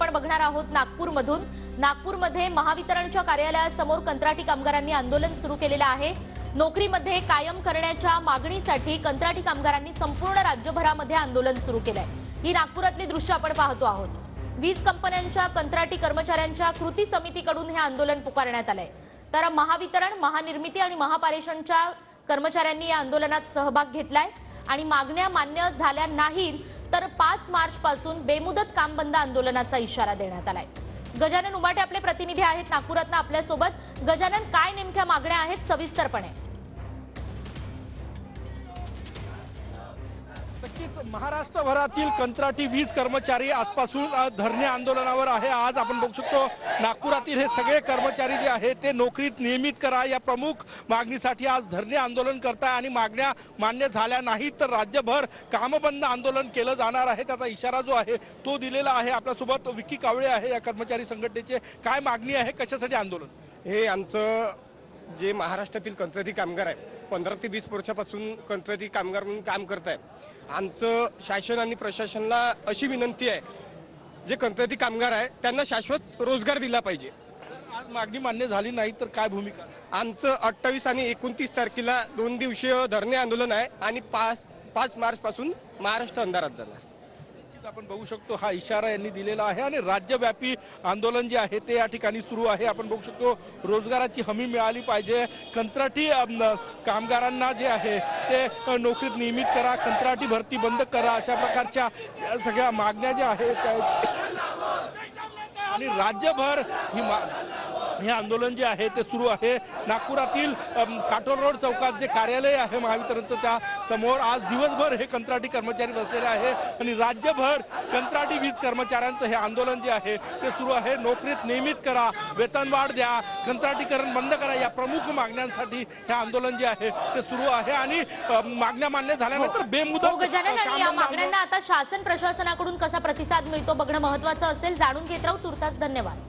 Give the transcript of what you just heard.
आपण बघणार आहोत नागपूरमधून। नागपूरमध्ये महावितरणच्या कार्यालयासमोर कंत्राटी कामगारांनी आंदोलन सुरू केलेलं आहे। नोकरीमध्ये कायम करण्याच्या मागणीसाठी कंत्राटी कामगारांनी संपूर्ण राज्यभरामध्ये आंदोलन सुरू केलंय। ही नागपुरातली दृश्य आपण पाहतो आहोत। वीज कंपन्यांच्या कंत्राटी कर्मचाऱ्यांच्या कृती समितीकडून हे आंदोलन पुकारण्यात आलंय। तर महावितरण, महानिर्मिती आणि महापारेषणच्या कर्मचाऱ्यांनी या आंदोलनात सहभाग घेतलाय आणि मागण्या मान्य झाल्या नाहीत तर 5 मार्च पासून बेमुदत काम बंद आंदोलनाचा इशारा देण्यात आलाय। गजानन उमाटे आपले प्रतिनिधी आहेत नागपुरातनं आपल्या सोबत। गजानन, काय नेमक्या मागण्या आहेत सविस्तरपणे? नक्कीच महाराष्ट्रभरातील कंत्राटी वीज कर्मचारी आजपासून धरणे आंदोलनावर आहे। आज आपण बघू शकतो नागपुरातील हे सगळे कर्मचारी जे आहेत ते नोकरीत नियमित करा या प्रमुख मागणीसाठी आज धरणे आंदोलन करताय आणि मागण्या मान्य झाल्या नाहीत तर राज्यभर कामबंद आंदोलन केलं जाणार आहे। त्याचा इशारा जो आहे तो दिलेला आहे। आपल्यासोबत विकी कावळे आहे या कर्मचारी संघटनेचे। काय मागणी आहे, कशासाठी आंदोलन? हे आमचं जे महाराष्ट्रातील कंत्राटी कामगार आहे 15 ते 20 वर्षापासून कंत्राटी कामगार म्हणून काम करत आहे। आमचं शासन आणि प्रशासनाला अशी विनंती आहे, जे कंत्राटी कामगार आहे त्यांना शाश्वत रोजगार दिला पाहिजे। आज मागणी मान्य झाली नाही तर काय भूमिका? आमचं 28 आणि 29 तारखेला 2 दिवसीय धरणे आंदोलन आहे आणि 5 मार्च पासून महाराष्ट्र अंधारात जाणार। आपण बघू शकतो हा इशारा यांनी दिलेला आहे आणि राज्यव्यापी आंदोलन जे आहे ते या ठिकाणी सुरू आहे। आपण बघू शकतो रोजगाराची हमी मिळाली पाहिजे, कंत्राटी कामगारांना जे आहे ते नोकरीत नियमित करा, कंत्राटी भरती बंद करा, अशा प्रकारच्या सगळ्या मागण्या ज्या आहेत आणि राज्यभर हे आंदोलन जे आहे ते सुरू आहे। नागपुरातील काटोल रोड चौकात जे कार्यालय आहे महावितरणचं त्या समोर आज दिवसभर हे कंत्राटी कर्मचारी बसलेले आहे आणि राज्यभर कंत्राटी वीज कर्मचाऱ्यांचं हे आंदोलन जे आहे ते सुरू आहे। नोकरीत नियमित करा, वेतनवाढ द्या, कंत्राटीकरण बंद करा या प्रमुख मागण्यांसाठी हे आंदोलन जे आहे ते सुरू आहे आणि मागण्या मान्य झाल्यानंतर बेमुदत या मागण्यांना आता शासन प्रशासनाकडून कसा प्रतिसाद मिळतो बघणं महत्त्वाचं असेल। जाणून घेत राहू तुर्तास। धन्यवाद।